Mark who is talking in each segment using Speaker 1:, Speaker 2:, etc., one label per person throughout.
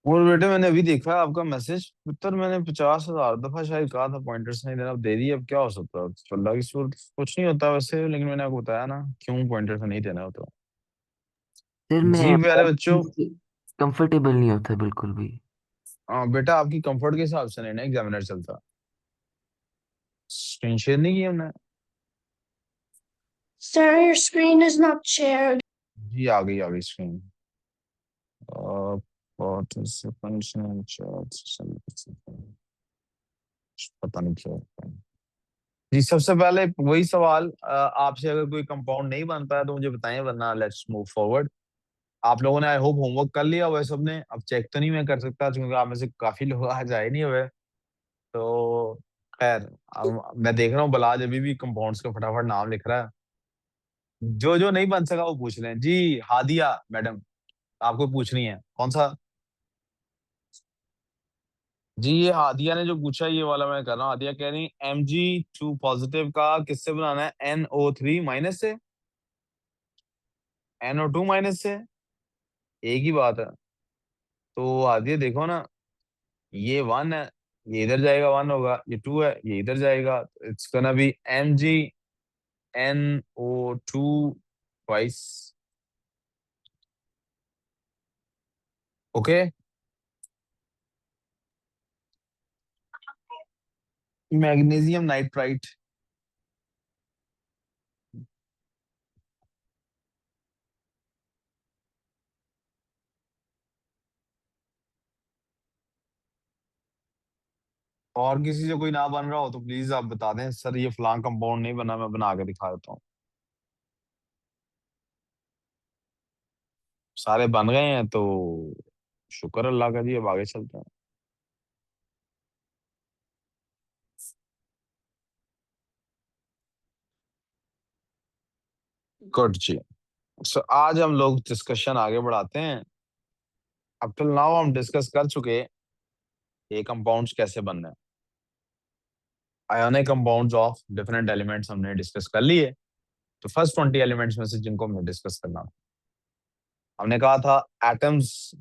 Speaker 1: और बेटे मैंने अभी देखा आपका मैसेज उत्तर, मैंने 50,000 दफा शायद कहा था पॉइंटर्स नहीं देना, अब दे दिए। अब क्या हो सकता है, तो अल्लाह की सूरत कुछ नहीं होता वैसे, लेकिन मैंने आपको बताया ना क्यों पॉइंटर्स नहीं देना होता।
Speaker 2: सर
Speaker 1: जी
Speaker 2: मैं
Speaker 1: प्यारे बच्चों।
Speaker 2: कंफर्टेबल नहीं होता बिल्कुल भी।
Speaker 1: बेटा आपकी कंफर्ट के हिसाब से नहीं ना एग्जामिनर चलता। स्क्रीन शेयर नहीं की हमने।
Speaker 3: Sir, your screen is not shared.
Speaker 1: जी आ गई screen. participants in chat session। पता नहीं क्या होता है। जी सबसे पहले वही सवाल, आपसे अगर कोई कंपाउंड नहीं बनता है तो मुझे बताएं, वरना लेट्स मूव फॉरवर्ड। आप लोगों ने आई होप होमवर्क कर लिया हुआ है सबने। अब चेक तो नहीं मैं कर सकता क्योंकि आप में से काफी लोग आज आए नहीं हुए। तो खैर, अब मैं देख रहा हूँ बलाज अभी भी कंपाउंड्स का फटाफट नाम लिख रहा है। जो जो नहीं बन सका वो पूछ लें। जी हादिया मैडम, आपको पूछनी है कौन सा? जी ये हादिया ने जो पूछा ये वाला मैं कर रहा हूँ। हादिया कह रही Mg2 पॉजिटिव का किससे बनाना है? NO3 माइनस से, NO2 माइनस से, एक ही बात है। तो हादिया देखो ना, ये वन है, ये इधर जाएगा वन होगा, ये टू है ये इधर जाएगा, it's gonna be MgNO2 twice. Okay. Magnesium nitrite. और किसी से कोई ना बन रहा हो तो प्लीज आप बता दें, सर ये फलां कंपाउंड नहीं बना, मैं बना के दिखा देता हूँ। सारे बन गए हैं तो शुक्र अल्लाह का जी, अब आगे चलते हैं। गुड जी। सो आज हम लोग डिस्कशन आगे बढ़ाते हैं। अब टिल नाउ हम डिस्कस कर चुके ये कंपाउंड्स कैसे बनने हैं। Ionic compounds of different elements हमने डिस्कस कर लिए। तो फर्स्ट 20 एलिमेंट्स में से जिनको हमने डिस्कस करना, हमने कहा था एटम्स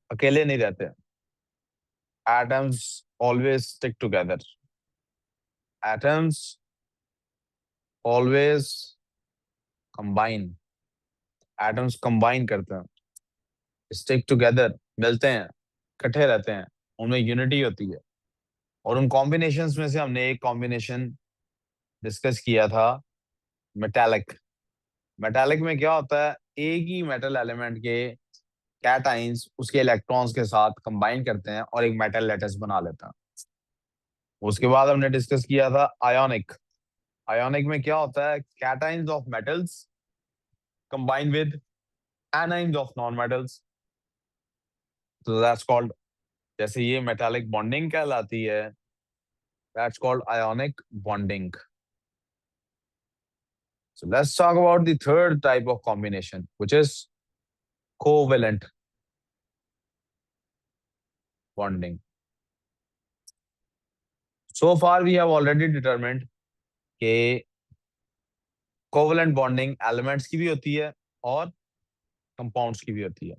Speaker 1: अकेले नहीं रहते, atoms always stick together, atoms always combine, atoms combine करते हैं, स्टिक टुगेदर मिलते हैं, इकट्ठे रहते हैं, उनमें यूनिटी होती है। और उन कॉम्बिनेशंस में से हमने एक कॉम्बिनेशन डिस्कस किया था, मेटालिक। मेटालिक में क्या होता है, एक ही मेटल एलिमेंट के कैटाइंस उसके इलेक्ट्रॉन्स के साथ कंबाइन करते हैं और एक मेटल लेटिस बना लेते हैं। उसके बाद हमने डिस्कस किया था आयोनिक। आयोनिक में क्या होता है, cations of metals combine with anions of non metals, तो दैट्स कॉल्ड, जैसे ये मेटालिक बॉन्डिंग कहलाती है, that's called ionic bonding. So let's talk about the third type of combination, which is covalent bonding. So far we have already determined कि covalent bonding elements की भी होती है और कंपाउंड्स की भी होती है।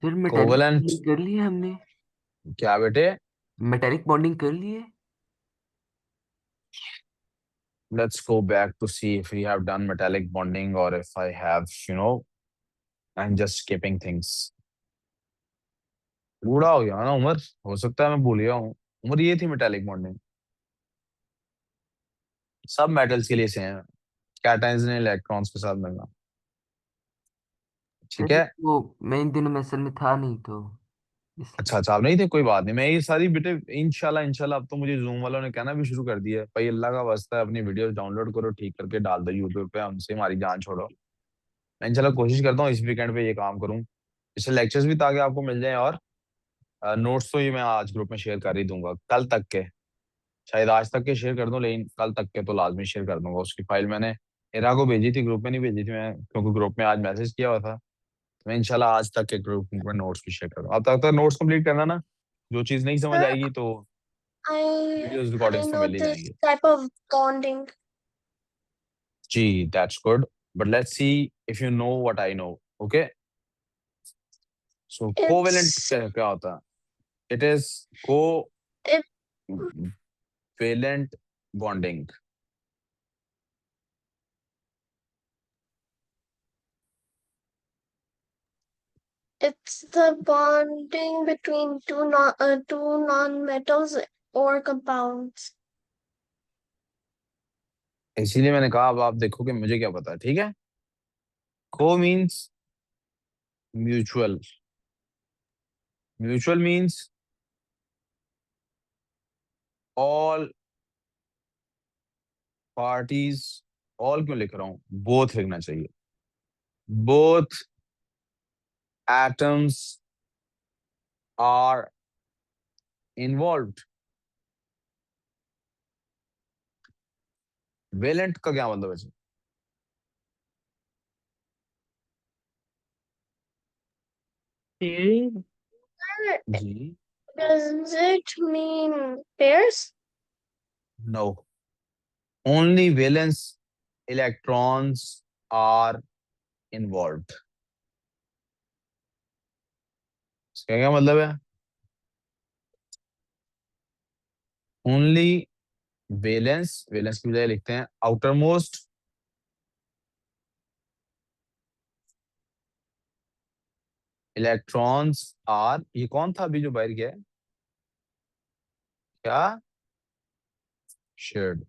Speaker 2: फिर मेटेलिक
Speaker 1: कोवलेंट
Speaker 2: बॉन्डिंग कर लिए हमने।
Speaker 1: क्या बेटे?
Speaker 2: मेटेलिक बॉन्डिंग कर लिए।
Speaker 1: Let's go back to see if we have done metallic bonding or if I have, I'm just skipping things. बूढ़ा हो गया ना उमर, हो सकता है मैं भूल गया हूँ। उमर ये थी मेटालिक बॉन्डिंग, सब मेटल्स के लिए सेम है, कैटायंस ने इलेक्ट्रॉन्स के साथ मिलना। ठीक
Speaker 2: सर
Speaker 1: है।
Speaker 2: वो मैं इन दिनों में असल में था नहीं तो
Speaker 1: अच्छा
Speaker 2: इसलिए।
Speaker 1: अच्छा, आप नहीं थे, कोई बात नहीं। मैं ये सारी बेटे इंशाल्लाह इंशाल्लाह, अब तो मुझे जूम वालों ने कहना भी शुरू कर दिया है, भाई अल्लाह का वास्ता है अपनी वीडियोस डाउनलोड करो, ठीक करके डाल दो यूट्यूब पे, हमसे हमारी जान छोड़ो। मैं इंशाल्लाह कोशिश करता हूँ इस वीकेंड पे ये काम करूँ, इससे लेक्चर्स भी ताकि आपको मिल जाए, और नोट्स तो ये मैं आज ग्रुप में शेयर कर ही दूंगा कल तक के। शायद आज तक के शेयर कर दूं, लेकिन कल तक के तो लाजमी शेयर कर दूंगा। उसकी फाइल मैंने इरा को भेजी थी, ग्रुप में नहीं भेजी थी मैं, क्योंकि ग्रुप में आज मैसेज किया हुआ था। तो मैं इंशाल्लाह आज तक के ग्रुप में नोट्स भी शेयर करूँ। अब तक नोट्स कंप्लीट करना ना। जो चीज नहीं समझ
Speaker 3: Sir,
Speaker 1: आएगी तो
Speaker 3: I
Speaker 1: वीडियोस
Speaker 3: I
Speaker 1: रिकॉर्डिंग्स तो
Speaker 3: know
Speaker 1: मिल ही
Speaker 3: this
Speaker 1: जाएंगे।
Speaker 3: type of bonding.
Speaker 1: जी, that's good, but let's see if you know what I know. Okay, so covalent
Speaker 3: It's
Speaker 1: क्या क्या होता है? It is
Speaker 3: it
Speaker 1: covalent bonding.
Speaker 3: it's the bonding between two non-metals or compounds.
Speaker 1: इसीलिए मैंने कहा अब आप देखो कि मुझे क्या पता है, ठीक है। Co means mutual, mutual means all parties, all क्यों लिख रहा हूं, बोथ लिखना चाहिए। Both atoms are involved. Valent का क्या मतलब है? जी,
Speaker 3: Does it mean pairs?
Speaker 1: No, only valence electrons are involved. इसका क्या मतलब है? ओनली वैलेंस, वैलेंस की बजाय लिखते हैं आउटर मोस्ट इलेक्ट्रॉन्स आर, ये कौन था अभी जो बाहर गया है? क्या? शेयर्ड।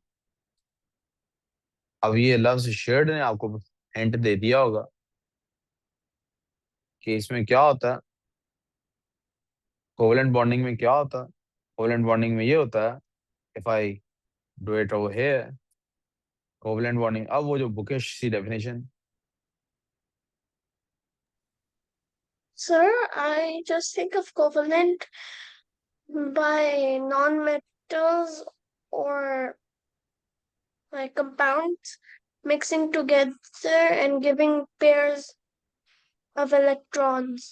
Speaker 1: अब ये लफ्ज शेयर्ड ने आपको हिंट दे दिया होगा कि इसमें क्या होता है, कोवेलेंट बॉन्डिंग में क्या होता है। कोवेलेंट बॉन्डिंग में ये होता है, if I do it over here, covalent bonding, अब वो जो बुकिश सी definition.
Speaker 3: Sir, I just think of covalent by non-metals or like compounds mixing together and giving pairs of electrons.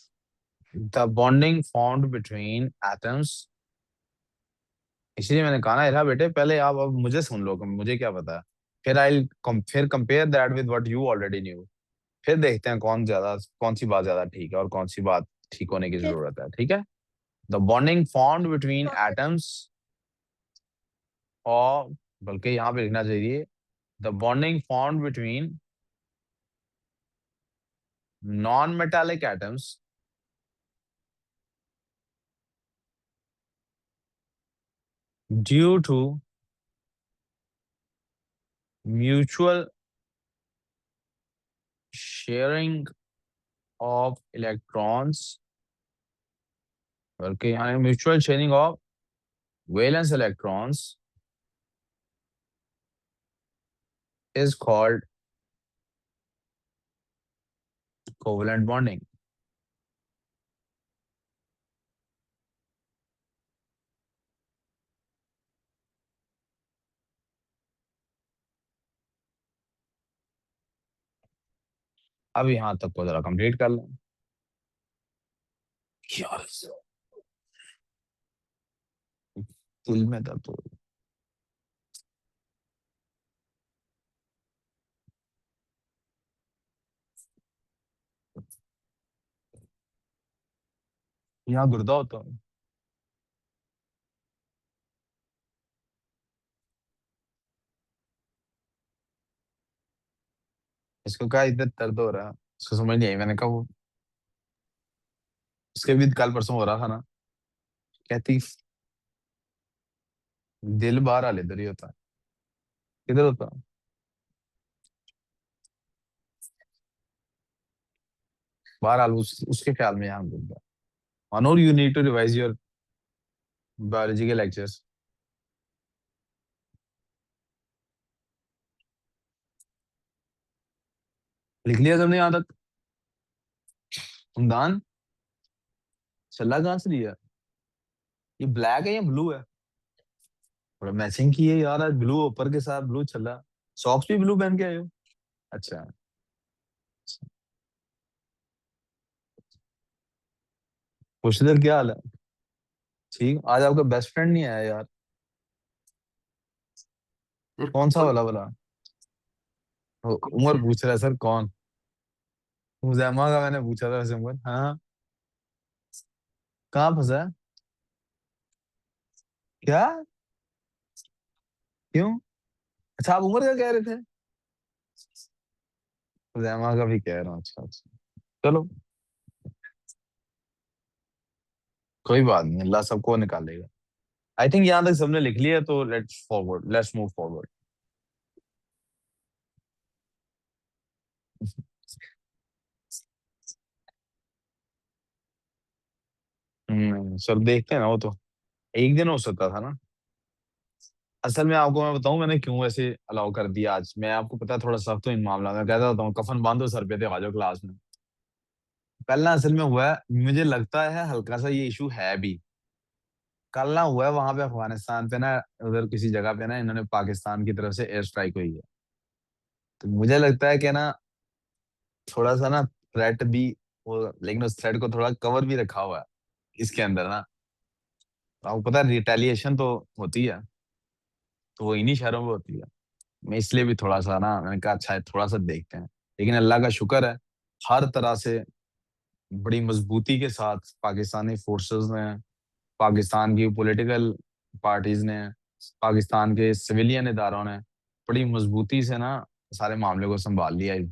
Speaker 1: The bonding found between atoms, इसीलिए मैंने कहा ना इरहा बेटे, पहले आप अब मुझे सुन लो कि मुझे क्या पता है, फिर आई फिर compare that with what you already knew, फिर देखते हैं कौन सी बात ज्यादा ठीक है और कौन सी बात ठीक होने की
Speaker 3: It,
Speaker 1: जरूरत है, ठीक है। The bonding found between atoms, और बल्कि यहाँ पे लिखना चाहिए the bonding found between non metallic atoms due to mutual sharing of electrons, बल्कि यहाँ mutual sharing of valence electrons is called covalent bonding। अब यहाँ तक को जरा कंप्लीट कर लें यार, दिल में दर्द हो रही है। यहाँ गुर्दा होता है। इसको क्या इधर दर्द हो रहा है, इसको समझ नहीं आई, मैंने कहा वो उसके भी कल परसों हो रहा था ना, कहती दिल बाहर आ इधर ही होता है, किधर होता है? बहरहाल उसके ख्याल में यहाँ गुर्दा। अनूर, you need to revise your biology के लेक्चर्स। लिख लिया तुमने यहाँ तक? उमदान, छल्ला कहाँ से लिया? ये ब्लैक है या ब्लू है? थोड़ा मैचिंग की है यार, आज ब्लू ऊपर के साथ ब्लू छल्ला, सॉक्स भी ब्लू पहन के आए हो। अच्छा, खुशदर क्या हाल है? ठीक, आज आपका बेस्ट फ्रेंड नहीं आया यार?
Speaker 2: सर
Speaker 1: कौन सा
Speaker 2: कौन?
Speaker 1: वाला वाला?
Speaker 2: कौन
Speaker 1: उमर
Speaker 2: सा?
Speaker 1: पूछ रहा है सर, कौन? मुजैमा का मैंने पूछा था वैसे, उमर। हाँ। कहाँ फंसा है? क्या? क्यों? अच्छा, आप उमर का कह रहे थे? मुजैमा का भी कह रहा हूँ, अच्छा अच्छा। चलो, कोई बात नहीं, अल्लाह सबको निकालेगा। आई थिंक यहाँ तक सबने लिख लिया, तो लेट्स मूव फॉरवर्ड। सर देखते हैं ना, वो तो एक दिन हो सकता था ना। असल में आपको मैं बताऊं, मैंने क्यों ऐसे अलाउ कर दिया आज। मैं आपको पता है, थोड़ा सख्त हूँ इन मामला में। कहता होता हूँ कफन बांधो सर पे, थे आ जाओ क्लास में। कल ना असल में हुआ है, मुझे लगता है हल्का सा ये इशू है भी। कल ना हुआ है वहां पे अफगानिस्तान पे ना, उधर किसी जगह पे ना, इन्होंने पाकिस्तान की तरफ से एयर स्ट्राइक हुई है। तो मुझे लगता है कि ना, थोड़ा सा ना थ्रेट भी, वो लेकिन उस थ्रेट को थोड़ा कवर भी रखा हुआ है इसके अंदर ना। आपको पता है रिटेलिएशन तो होती है, तो वो इन्हीं शहरों में होती है। मैं इसलिए भी थोड़ा सा ना, मैंने कहा अच्छा है, थोड़ा सा देखते हैं। लेकिन अल्लाह का शुक्र है, हर तरह से बड़ी मजबूती के साथ पाकिस्तानी फोर्सेस ने, पाकिस्तान की पॉलिटिकल पार्टीज ने, पाकिस्तान के सिविलियन इदारों ने बड़ी मजबूती से ना सारे मामले को संभाल लिया है।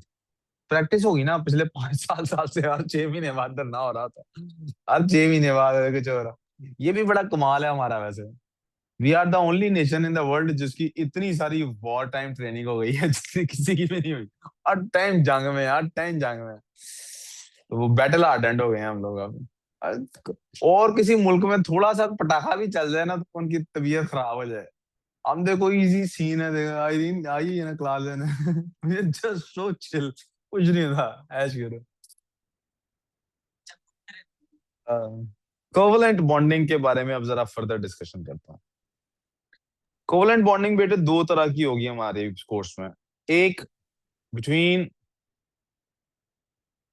Speaker 1: प्रैक्टिस होगी ना, पिछले 5 साल साल से हर 6 महीने बाद धरना हो रहा था। हर 6 महीने बाद कुछ हो रहा। ये भी बड़ा कमाल है हमारा वैसे। We are the only nation in the world जिसकी इतनी सारी वॉर टाइम ट्रेनिंग हो गई है, जिसकी किसी की भी नहीं हुई। हर टाइम जंग में, हर टाइम जंग में। तो वो बैटल हार्डेंड हो गए हैं हम लोग अब। और किसी मुल्क में थोड़ा सा पटाखा भी चल जाए ना, तो उनकी तबीयत खराब हो जाए। हम देखो इजी सीन है, देखो आई आई है ना क्लास लेने। मुझे जस्ट सो चिल, कुछ नहीं था, ऐश करो। कोवलेंट बॉन्डिंग के बारे में अब जरा फर्दर डिस्कशन करता हूँ। कोवलेंट बॉन्डिंग बेटे दो तरह की होगी हमारे कोर्स में। एक बिटवीन,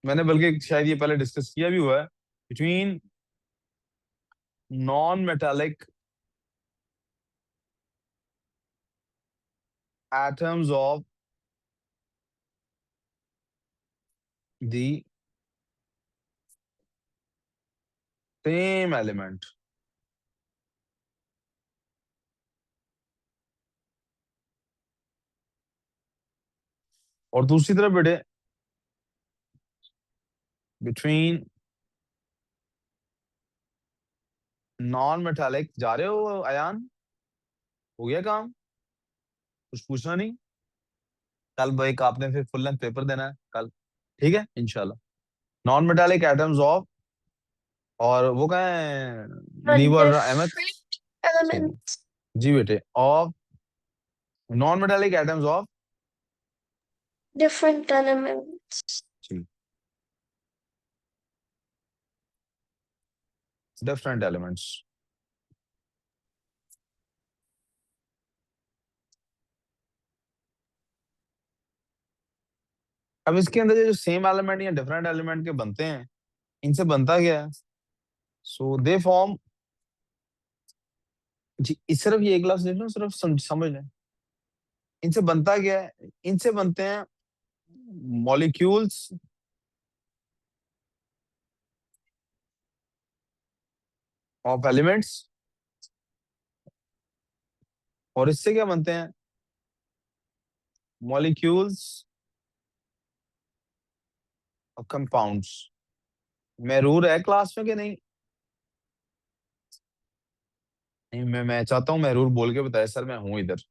Speaker 1: मैंने बल्कि शायद ये पहले डिस्कस किया भी हुआ है, between non metallic atoms of the same element. और दूसरी तरफ बेटे, बिटवीन नॉन मेटालिक, जा रहे हो अयान? हो गया काम? कुछ पूछना नहीं? कल भाई आपने फिर फुल लेंथ पेपर देना है कल, ठीक है इंशाल्लाह। नॉन मेटालिक एटम्स ऑफ, और वो कहाँ है
Speaker 3: A
Speaker 1: मुनीब और अहमद?
Speaker 3: different element,
Speaker 1: सही। जी बेटे, of non metallic atoms of,
Speaker 3: different elements.
Speaker 1: जी, डिफरेंट एलिमेंट्स। अब इसके अंदर ये जो सेम एलिमेंट या डिफरेंट एलिमेंट के बनते हैं, इनसे बनता क्या है? सो दे फॉर्म, जी इस सिर्फ ये एक ग्लास देख लो, सिर्फ समझ लें। इनसे बनता क्या है? इनसे बनते हैं मॉलिक्यूल्स ऑफ एलिमेंट्स। और इससे क्या बनते हैं? Molecules of compounds. महरूर है क्लास में कि नहीं? नहीं, मैं चाहता हूँ महरूर बोल के बताए सर मैं हूँ इधर।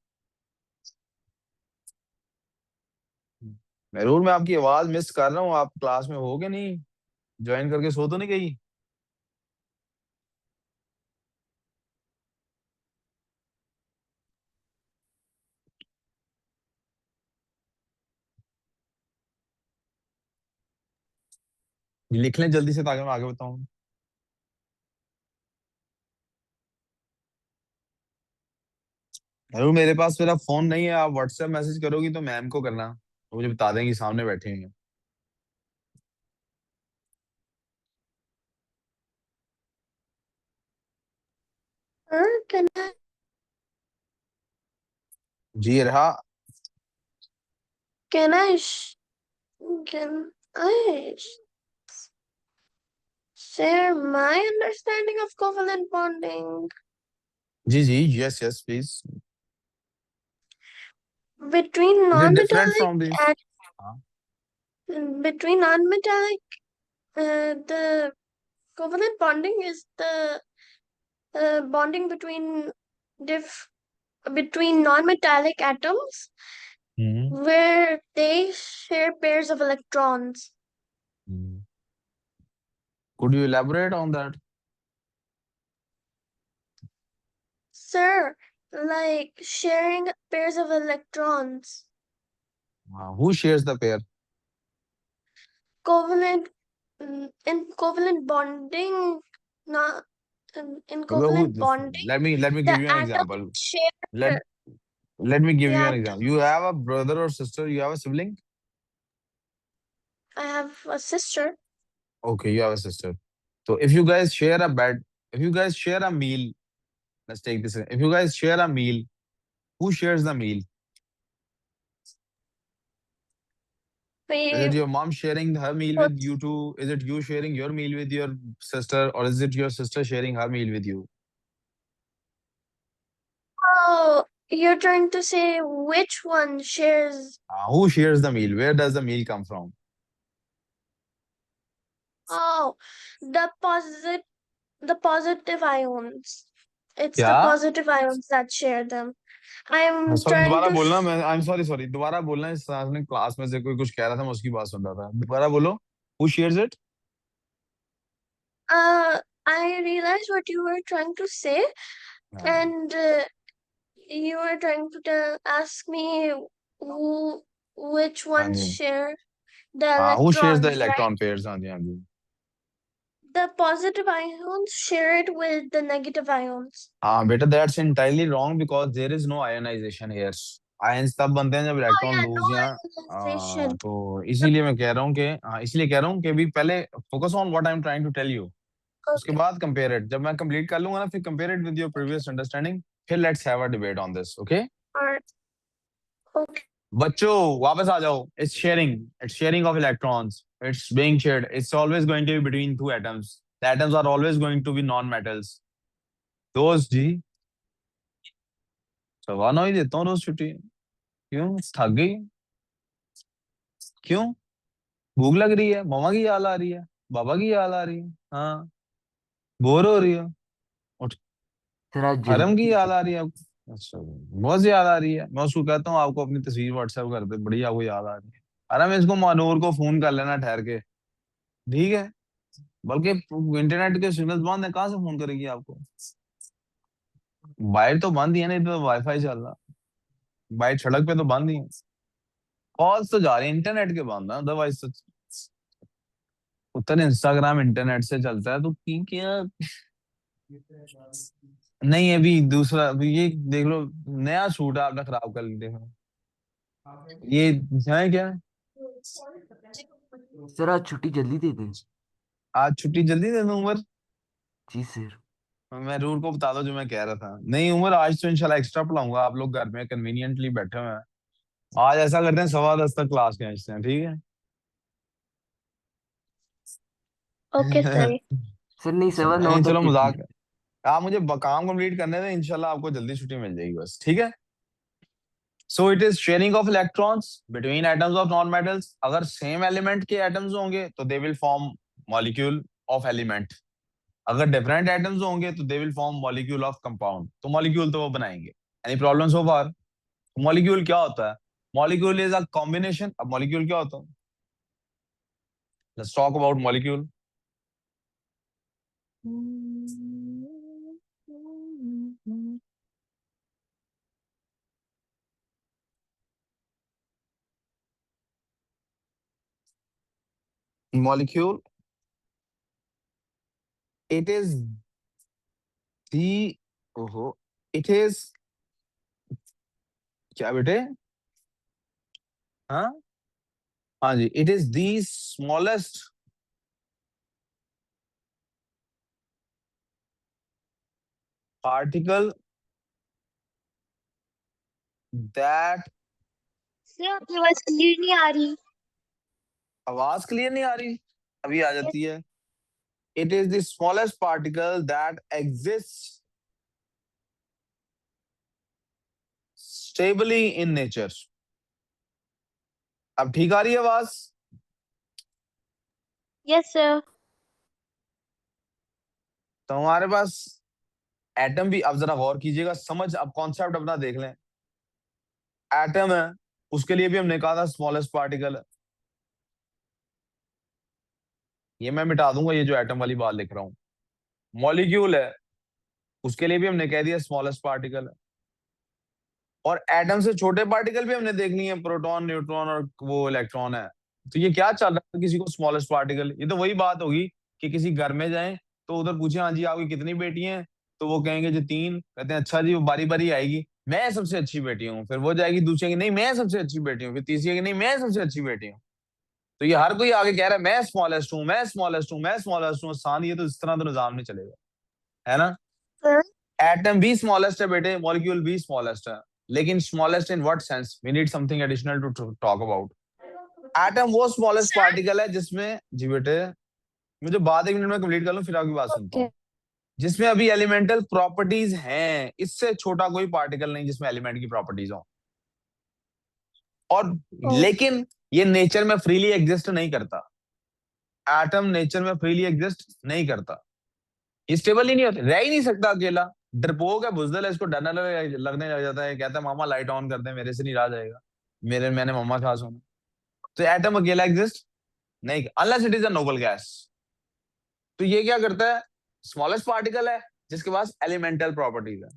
Speaker 1: महरूर, मैं आपकी आवाज मिस कर रहा हूँ, आप क्लास में हो कि नहीं? ज्वाइन करके सो तो नहीं गई? लिख लें जल्दी से ताकि मैं आगे बताऊं। महरूर, मेरे पास मेरा फोन नहीं है, आप व्हाट्सएप मैसेज करोगी तो मैम को करना, वो मुझे बता देंगी, सामने बैठे हैं।
Speaker 3: Sir, can
Speaker 1: जी रहा।
Speaker 3: can I sh- can I share my understanding of covalent bonding
Speaker 1: जी जी, yes yes please.
Speaker 3: between
Speaker 1: is it different
Speaker 3: non-metallic
Speaker 1: from this?
Speaker 3: and between non-metallic? The covalent bonding is the bonding between non-metallic atoms where they share pairs of electrons.
Speaker 1: Could you elaborate on that?
Speaker 3: Sir, like sharing pairs of electrons.
Speaker 1: Who shares the pair?
Speaker 3: Covalent in covalent bonding, not in covalent bonding,
Speaker 1: Let me
Speaker 3: the
Speaker 1: give you an
Speaker 3: atoms
Speaker 1: example. Let
Speaker 3: share
Speaker 1: let me give
Speaker 3: the
Speaker 1: you an
Speaker 3: atom.
Speaker 1: example. You have a brother or sister. You have a sibling.
Speaker 3: I have a sister.
Speaker 1: Okay, you have a sister. So if you guys share a bed, if you guys share a meal, let's take this. If you guys share a meal, who shares the meal? Is
Speaker 3: We
Speaker 1: it your mom sharing her meal
Speaker 3: put
Speaker 1: with you two? Is it you sharing your meal with your sister, or is it your sister sharing her meal with you?
Speaker 3: Oh, you're trying to say which one shares?
Speaker 1: Who shares the meal? Where does the meal come from?
Speaker 3: Oh, the positive ions. It's the
Speaker 1: क्या?
Speaker 3: positive ions that share them. I'm
Speaker 1: sorry,
Speaker 3: trying
Speaker 1: दोबारा
Speaker 3: to
Speaker 1: बोलना। मैं I am sorry sorry, दोबारा बोलना। इस सामने class में से कोई कुछ कह रहा था, मैं उसकी बात सुन रहा था। दोबारा बोलो। Who shares it?
Speaker 3: I realized what you were trying to say,
Speaker 1: हाँ
Speaker 3: and you were trying to ask me who which
Speaker 1: हाँ
Speaker 3: ones
Speaker 1: जी।
Speaker 3: share the
Speaker 1: हाँ, who shares the
Speaker 3: electrons, right?
Speaker 1: electron pairs? हाँ जी हाँ जी।
Speaker 3: The positive ions share it with the negative ions.
Speaker 1: हाँ बेटा, that's entirely wrong because there is no ionization here. Ions तब बनते हैं जब
Speaker 3: Oh
Speaker 1: इलेक्ट्रॉन
Speaker 3: yeah,
Speaker 1: लूज या
Speaker 3: no ionization.
Speaker 1: तो इसीलिए मैं कह रहा हूँ कि इसलिए कह रहा हूँ कि अभी पहले focus on what I am trying to tell you. उसके
Speaker 3: Okay.
Speaker 1: बाद कंपेयर इट। जब मैं कंप्लीट कर लूंगा ना, फिर compare it with your previous understanding. फिर let's have a debate on this, okay?
Speaker 3: Or okay.
Speaker 1: बच्चों वापस आ जाओ। It's sharing of electrons. It's being shared. It's always going to be between two atoms. The atoms are always going to be non metals. दोस्त जी, savanna ही देता हूँ रोज छुट्टी। क्यों, थक गई? क्यों, भूख लग रही है? मम्मा की याद आ रही है? पापा की याद आ रही है? हाँ, बोर हो रही हो? उठ।
Speaker 2: सर आज
Speaker 1: हरम की
Speaker 2: जल्दी
Speaker 1: याद आ रही है? अच्छा, बहुत याद आ रही है। मैं उसको कहता हूँ आपको अपनी तस्वीर व्हाट्सएप कर दे, बड़ी आपको याद आ रही है। अरे मैं इसको मानूर को फोन कर लेना ठहर के, ठीक है? बल्कि इंटरनेट के सिग्नल बंद है, कहाँ से फोन करेगी आपको? वायर तो बंद ही है, नहीं तो वाईफाई चल रहा। वायर सड़क पे तो बंद ही है। कॉल्स तो जा रही है, इंटरनेट के बंद है, अदरवाइज तो उत्तर इंस्टाग्राम इंटरनेट से चलता है। तो की क्या? नहीं, अभी दूसरा, अभी ये देख लो। नया सूट है, आपने खराब कर लिया। देखो ये है क्या?
Speaker 2: सर आज छुट्टी जल्दी दे दें।
Speaker 1: आज छुट्टी जल्दी दे दूं उमर?
Speaker 2: जी सर।
Speaker 1: मैं रूल को बता दो जो मैं कह रहा था। नहीं उमर, आज तो इंशाल्लाह एक्स्ट्रा पढ़ाऊंगा। आप लोग घर में कन्वीनियंटली बैठे हुए हैं। आज ऐसा करते हैं, 10:15 तक क्लास खींचते हैं, ठीक
Speaker 3: Okay,
Speaker 1: है?
Speaker 3: sir.
Speaker 2: सर नहीं, सवा नौ
Speaker 1: नहीं
Speaker 2: तक
Speaker 1: चलो,
Speaker 2: दे
Speaker 1: मजाक
Speaker 2: दीजिए।
Speaker 1: है। आप मुझे काम कंप्लीट करने दें, इंशाल्लाह आपको जल्दी छुट्टी मिल जाएगी बस, ठीक है? So it is sharing of electrons between atoms of non metals. अगर सेम एलिमेंट के एटम्स होंगे तो they will form molecule of element. अगर डिफरेंट एटम्स होंगे तो they will form molecule of compound. तो मॉलिक्यूल तो वो बनाएंगे। एनी प्रॉब्लम सो फार? मॉलिक्यूल क्या होता है? Molecule is a combination. अब मॉलिक्यूल क्या होता है? Let's talk about molecule. Molecule, it is दी, ओहो, इट इज, क्या बेटे? हाँ हाँ जी, it is the smallest particle that,
Speaker 3: sir आपकी आवाज क्लियर नहीं आ रही।
Speaker 1: आवाज क्लियर नहीं आ रही, अभी आ जाती है। It is the smallest particle that exist stably in nature. अब ठीक आ रही है आवाज?
Speaker 3: Yes sir.
Speaker 1: तो हमारे पास एटम भी, अब जरा गौर कीजिएगा, समझ, अब कॉन्सेप्ट अपना देख लें। एटम है, उसके लिए भी हमने कहा था स्मॉलेस्ट पार्टिकल है। ये मैं मिटा दूंगा, ये जो एटम वाली बात लिख रहा हूं। मॉलिक्यूल है, उसके लिए भी हमने कह दिया स्मॉलेस्ट पार्टिकल है। और एटम से छोटे पार्टिकल भी हमने देख लिए, प्रोटॉन, न्यूट्रॉन और वो इलेक्ट्रॉन है। तो ये क्या चल रहा है, किसी को स्मॉलेस्ट पार्टिकल, ये तो वही बात होगी कि किसी घर में जाएं तो उधर पूछे, हाँ जी आपकी कितनी बेटी हैं, तो वो कहेंगे जी 3, कहते हैं अच्छा जी, वो बारी बारी आएगी, मैं सबसे अच्छी बेटी हूँ, फिर वो जाएगी दूसरे की, नहीं मैं सबसे अच्छी बेटी हूँ, फिर तीसरी की, नहीं मैं सबसे अच्छी बेटी हूँ। तो ये हर कोई आगे कह रहा है मैं स्मॉलेस्ट हूँ, मैं स्मॉलेस्ट हूँ, मैं स्मॉलेस्ट हूँ। आसान, ये तो इस तरह तो निजाम नहीं चलेगा, है ना।
Speaker 3: सर
Speaker 1: एटम भी स्मॉलेस्ट है बेटे, मॉलिक्यूल भी स्मॉलेस्ट है, लेकिन smallest in what sense, we need something additional to talk about. Atom वो स्मॉलेस्ट
Speaker 3: सर
Speaker 1: पार्टिकल है जिसमें, जी बेटे, मुझे बात 1 मिनट में कंप्लीट कर लूं फिर आपकी बात सुनता
Speaker 3: ओके।
Speaker 1: हूँ। जिसमें अभी एलिमेंटल प्रॉपर्टीज हैं, इससे छोटा कोई पार्टिकल नहीं जिसमें एलिमेंट की प्रॉपर्टीज हो। और लेकिन ये नेचर में फ्रीली एग्जिस्ट नहीं करता। एटम नेचर में फ्रीली एग्जिस्ट नहीं करता, ये स्टेबल ही नहीं होता, रह ही नहीं सकता अकेला। डरपोक है, बुजदल है, इसको डर लगने लग जाता है, कहता है मामा लाइट ऑन कर दे, मेरे से नहीं रहा जाएगा, मैंने मम्मा कहा सुना। तो एटम अकेला एग्जिस्ट नहीं, unless it is a noble gas. तो ये क्या करता है, स्मॉलेस्ट पार्टिकल है जिसके पास एलिमेंटल प्रॉपर्टीज है।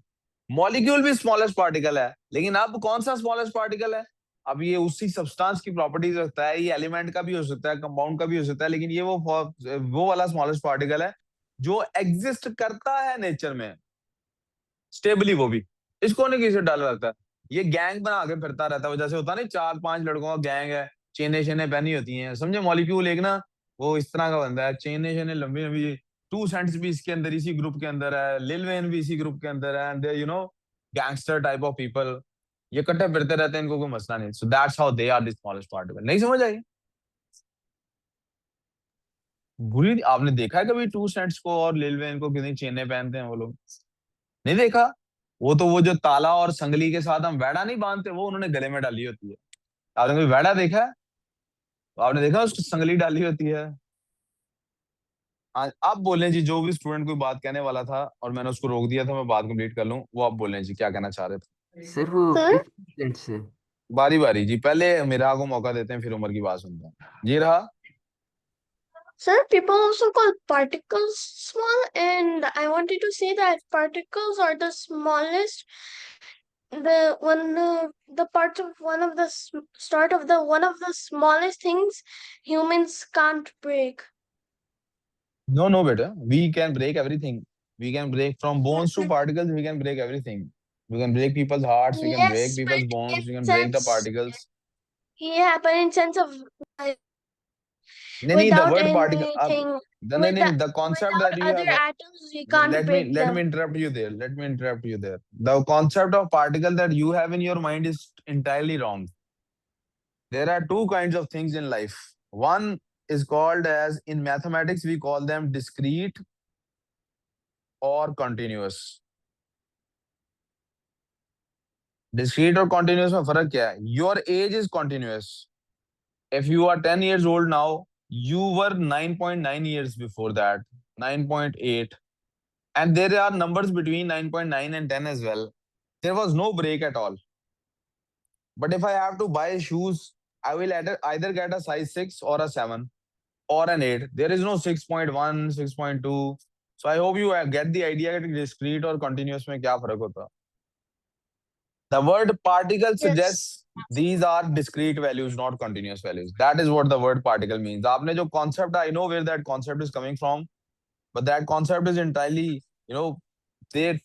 Speaker 1: मॉलिक्यूल भी स्मॉलेस्ट पार्टिकल है, लेकिन अब कौन सा स्मॉलेस्ट पार्टिकल है, अब ये उसी सब्सटेंस की प्रॉपर्टीज रखता है, ये एलिमेंट का भी हो सकता है, कंपाउंड का भी हो सकता है, लेकिन ये वो वाला स्मॉलेस्ट पार्टिकल है जो एग्जिस्ट करता है नेचर में स्टेबली, वो भी। इसको नहीं किसी से डर लगता है, ये गैंग बना के फिरता रहता है, जैसे होता है ना 4-5 लड़कों का गैंग है, चेने शेने पहनी होती हैं, समझे। मॉलिक्यूल एक ना वो इस तरह का बंदा है, चेने शेने लंबी लंबी, 2 सेंट्स भी इसके अंदर, इसी ग्रुप के अंदर है, लिल वेन भी इसी ग्रुप के अंदर है, and you know gangster type of people, ये इकट्ठे फिरते रहते हैं, इनको कोई मसला नहीं। So that's how they are the smallest particle. नहीं समझ आई? बुरी, आपने देखा है कभी 2 सेंट्स को और लिल वेन को कितनी चेने पहनते हैं वो लोग? नहीं देखा? वो तो वो जो ताला और संगली के साथ हम वैड़ा नहीं बांधते, वो उन्होंने गले में डाली होती है। आपने कोई वैड़ा देखा है? आपने देखा उसको संगली डाली होती है? हाँ, आप बोलें जी, जो भी स्टूडेंट कोई बात कहने वाला था और मैंने उसको रोक दिया था, मैं बात कंप्लीट कर लूं, वो आप बोलें जी, क्या कहना चाह रहे थे?
Speaker 2: सर वो
Speaker 3: सर
Speaker 2: 50% से।
Speaker 1: बारी बारी जी, पहले मेरा को मौका देते हैं, फिर उमर की बात सुनते हैं। जी रहा।
Speaker 3: Sir, people also call particles small, and I wanted to say that particles are the smallest, the parts of one of the start of the one of the smallest things humans can't break.
Speaker 1: No no बेटा, we can break everything, we can break from bones to particles, we can break everything, we can break people's hearts, we can break
Speaker 3: Yes,
Speaker 1: people's
Speaker 3: but in
Speaker 1: bones, we can break the
Speaker 3: sense,
Speaker 1: particles.
Speaker 3: yeah, but in sense of
Speaker 1: नहीं नहीं, the
Speaker 3: without
Speaker 1: word particle, अब
Speaker 3: anything,
Speaker 1: नहीं
Speaker 3: with
Speaker 1: नहीं, the concept
Speaker 3: without
Speaker 1: that you
Speaker 3: other
Speaker 1: have,
Speaker 3: atoms, we can't break
Speaker 1: let me
Speaker 3: them.
Speaker 1: interrupt you there, let me interrupt you there. The concept of particle that you have in your mind is entirely wrong. There are two kinds of things in life. One is called, as in mathematics we call them, discrete or continuous. Discrete और continuous में फर्क क्या है? Your age is continuous. If you are 10 years old now, you were 9.9 years before that, 9.8. And there are numbers between 9.9 and 10 as well. There was no break at all. But if I have to buy shoes, I will either get a size 6 or a 7 or an 8. There is no 6.1, 6.2. So I hope you get the idea that discrete or continuous में क्या फर्क होता है. The word particle
Speaker 3: Yes.
Speaker 1: suggests these are discrete values, not continuous values. That is what the word particle means. आपने जो concept, I know where that concept is coming from, but that concept is entirely, you know, they,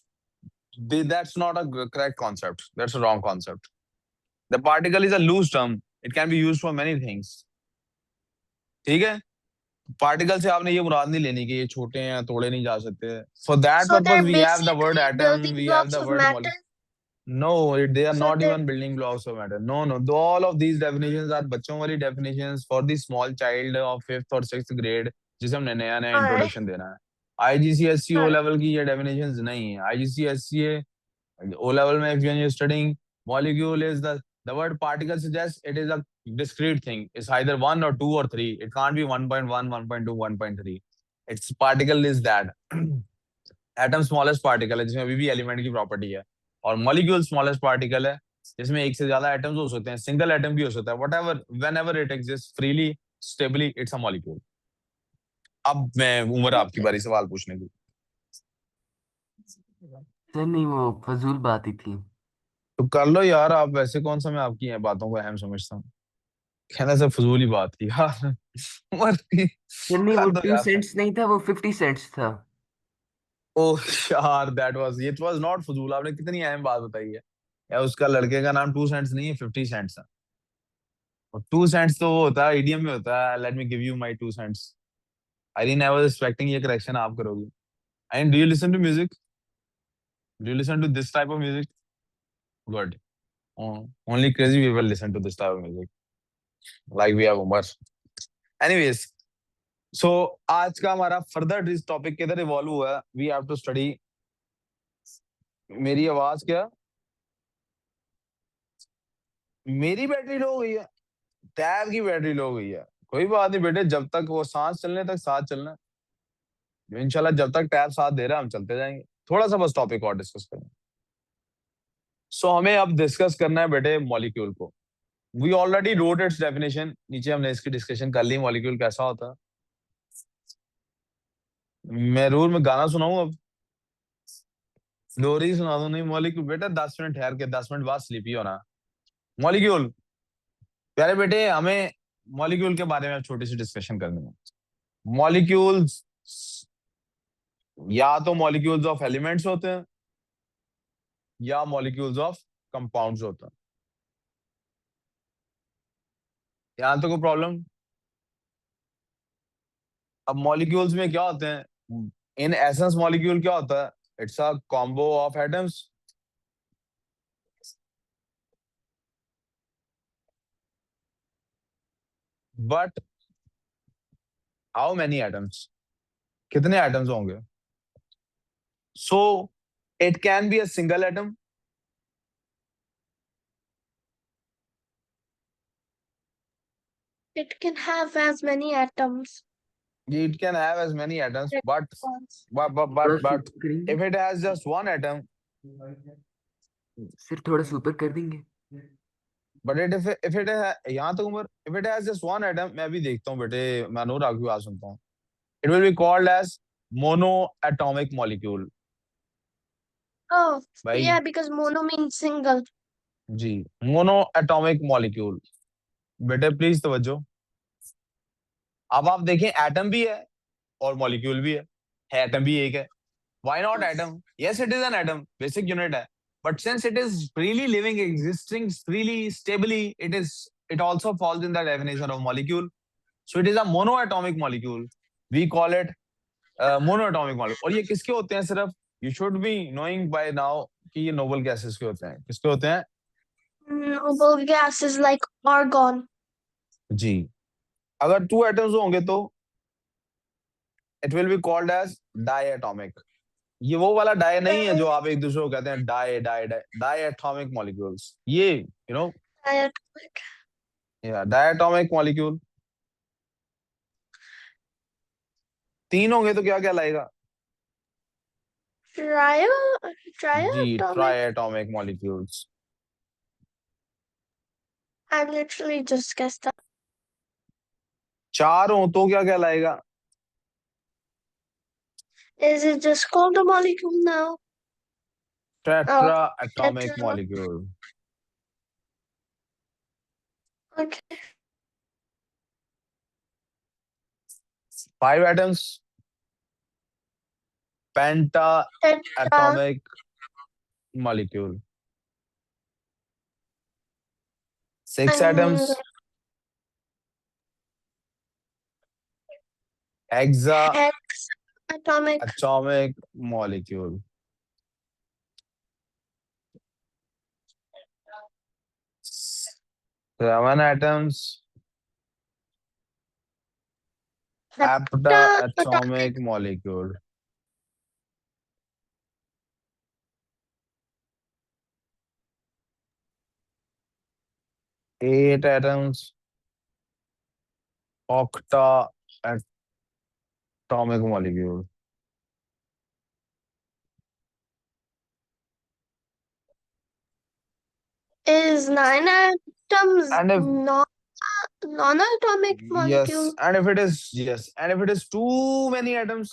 Speaker 1: that's not a correct concept. That's a wrong concept. The particle is a loose term. It can be used for many things. ठीक है? Particle से आपने ये मुराद नहीं लेनी कि ये छोटे हैं, तोड़े नहीं जा सकते. For that
Speaker 3: So
Speaker 1: purpose
Speaker 3: they're
Speaker 1: we have the word
Speaker 3: basically
Speaker 1: atom,
Speaker 3: building
Speaker 1: we have
Speaker 3: blocks
Speaker 1: the
Speaker 3: of
Speaker 1: word
Speaker 3: matter.
Speaker 1: Molecule. No, they are
Speaker 3: So
Speaker 1: not
Speaker 3: they're
Speaker 1: even building blocks of matter. No, no. All of these definitions are बच्चों वाली definitions for the small child of fifth or sixth grade, जिसे हमने नया नया
Speaker 3: alright,
Speaker 1: introduction देना है. IGCSE O
Speaker 3: alright.
Speaker 1: level की ये definitions नहीं है. IGCSE O level में if you're studying molecule is the word particle suggests it is a discrete thing. It's either one or two or three. It can't be 1.1, 1.2, 1.3. Its particle is that. Atom smallest particle है जिसमें अभी भी element की property है. और molecule smallest particle है जिसमें एक से ज्यादा एटम्स हो सकते हैं, सिंगल एटम भी हो सकता है. What ever when ever it exist freely stably it's a molecule. अब मैं उम्र आपकी
Speaker 3: Okay.
Speaker 1: बारी सवाल पूछने की.
Speaker 2: सर नहीं, वो फजूल बात ही थी।
Speaker 1: तो कर लो यार, आप वैसे कौन सा मैं आपकी है बातों को अहम समझता हूँ. कहना से फजूल ही बात थी यार. उम्र की
Speaker 2: सर नहीं, वो
Speaker 1: कर दो
Speaker 2: टू
Speaker 1: यार.
Speaker 2: सेंट्स नहीं था, वो 50 सेंट्स था।
Speaker 1: ओह यार, that was it was not फजूल. आपने कितनी अहम बात बताई है. या उसका लड़के का नाम 2 सेंट्स नहीं है, 50 सेंट्स है. और 2 सेंट्स तो वो होता है इडियम में होता है, let me give you my 2 cents. Irene, I was expecting ये करेक्शन आप करोगी. And do you listen to music? Do you listen to this type of music? Good. Only crazy people listen to this type of music. Like we have Umar. Anyways, so आज का हमारा further इस topic के इधर evolve हुआ है. We have to study. मेरी आवाज क्या? मेरी बैटरी लो हो गई है. टैब की बैटरी लो हो गई है. कोई बात नहीं बेटे, जब तक वो सांस चलने तक साथ चलना. इंशाल्लाह जब तक टैब साथ दे रहा है हम चलते जाएंगे. थोड़ा सा बस टॉपिक और डिस्कस करें. सो हमें अब डिस्कस करना है बेटे मॉलिक्यूल को. We already wrote its definition. नीचे हमने इसकी डिस्कशन कर ली, मॉलिक्यूल कैसा होता है. मैं रूल में गाना सुनाऊं अब? स्टोरी सुना दूं? नहीं, मॉलिक्यूल बेटा 10 मिनट ठहर के, 10 मिनट बाद स्लीपी होना. मॉलिक्यूल प्यारे बेटे, हमें मॉलिक्यूल के बारे में छोटी सी डिस्कशन करनी है. मॉलिक्यूल्स या तो मॉलिक्यूल्स ऑफ एलिमेंट्स होते हैं या मॉलिक्यूल्स ऑफ कंपाउंड्स होते हैं. यहां तो कोई प्रॉब्लम? अब मॉलिक्यूल्स में क्या होते हैं? इन एसेंस मॉलिक्यूल क्या होता है? It's a combo of atoms. But how many atoms? कितने एटम्स होंगे? So it can be a single atom.
Speaker 3: It can have as many atoms.
Speaker 1: It can have as many atoms,
Speaker 3: Like
Speaker 1: but
Speaker 3: bonds.
Speaker 1: but but
Speaker 2: थोड़ा
Speaker 1: but but
Speaker 2: super करेंगे
Speaker 1: if it has just one atom,
Speaker 2: sir, थोड़ा super कर देंगे।
Speaker 1: but if it यहाँ तक उम्र, if it has just one atom, मैं अभी देखता हूँ बेटे, मैं नूर आपकी बात सुनता हूँ. It will be called as monoatomic molecule.
Speaker 3: Oh,
Speaker 1: भाई
Speaker 3: yeah, because mono means single.
Speaker 1: जी, monoatomic molecule. बेटे प्लीज तवज्जो. अब आप देखें, एटम भी है और मॉलिक्यूल भी है एटम भी एक है. Why not
Speaker 3: Yes.
Speaker 1: atom? Yes, it is an atom, basic unit है. But since it is freely living, existing freely, stably, it also falls in the definition of molecule. So it is a monoatomic molecule. We call it monoatomic molecule. और ये किसके होते हैं सिर्फ? You should be knowing by now कि ये noble gases के होते हैं. किसके होते हैं?
Speaker 3: Noble gases like argon.
Speaker 1: जी. अगर 2 atoms होंगे तो it will be called as diatomic. ये वो वाला डाई नहीं है जो आप एक दूसरे को कहते हैं di di di diatomic molecules. ये
Speaker 3: Diatomic.
Speaker 1: Diatomic molecule. 3 होंगे तो क्या क्या लाएगा? जी,
Speaker 3: Triatomic.
Speaker 1: Triatomic molecules.
Speaker 3: I literally just guessed that.
Speaker 1: 4 हो तो क्या क्या लाएगा?
Speaker 3: Is it just called a molecule now?
Speaker 1: Tetra atomic
Speaker 3: tetra.
Speaker 1: Molecule.
Speaker 3: Okay.
Speaker 1: 5 atoms penta
Speaker 3: Tetra.
Speaker 1: Atomic molecule. 6
Speaker 3: And
Speaker 1: atoms hexa
Speaker 3: Hex atomic.
Speaker 1: atomic molecule. 7 atoms.
Speaker 3: Heptaatomic.
Speaker 1: Heptaatomic molecule. 8 atoms. Octaatomic molecule.
Speaker 3: Is 9 atoms
Speaker 1: And if
Speaker 3: non-atomic molecule?
Speaker 1: and if it is too many atoms,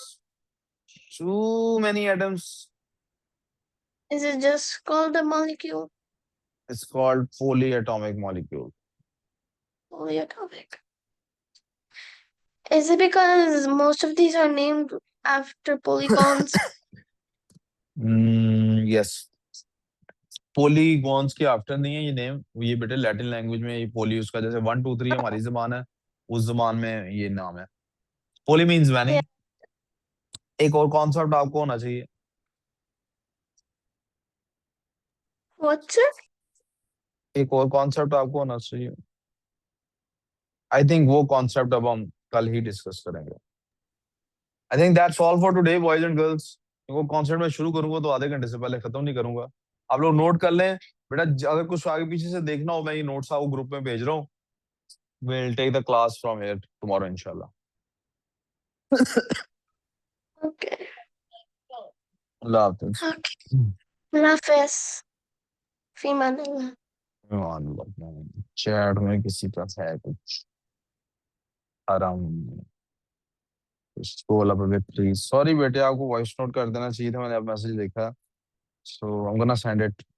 Speaker 3: Is it just called a molecule?
Speaker 1: it's called polyatomic molecule.
Speaker 3: Polyatomic. Is it because most of these are named after polygons?
Speaker 1: Yes. Polygons के after नहीं है ये name, ये बेटे Latin language में ये पोली उसका जैसे 1 2 3 हमारी जबान है, उस जबान में ये नाम है। पोली मींस मैनी।
Speaker 3: Yeah.
Speaker 1: एक और कॉन्सेप्ट आपको होना चाहिए।
Speaker 3: What's it?
Speaker 1: एक और कॉन्सेप्ट आपको होना चाहिए। आई थिंक वो कॉन्सेप्ट अब हम कल ही डिस्कस करेंगे। I think that's all for today boys and girls. वो कॉन्सेप्ट मैं शुरू करूंगा तो आधे घंटे से पहले खत्म नहीं करूंगा। आप लोग नोट कर लें बेटा, अगर कुछ आगे पीछे से देखना हो मैं ये नोट्स आपको ग्रुप में भेज रहा हूँ। We'll take the class from here tomorrow, inshallah.
Speaker 3: Okay.
Speaker 1: Allah Hafiz.
Speaker 3: Okay. Lafes. Fimanillah.
Speaker 1: Chat में किसी का है कुछ आराम, scroll up a bit please. Sorry बेटे, आपको वॉइस नोट कर देना चाहिए था, मैंने अब मैसेज देखा, so I am gonna send it